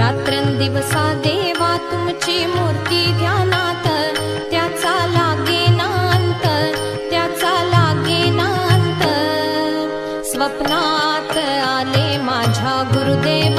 रात्रंदिवसा देवा तुमची मूर्ती ध्यानात, त्याचा लागेना अंत, त्याचा लागेना अंत. स्वप्नात आले माझ्या गुरुदेव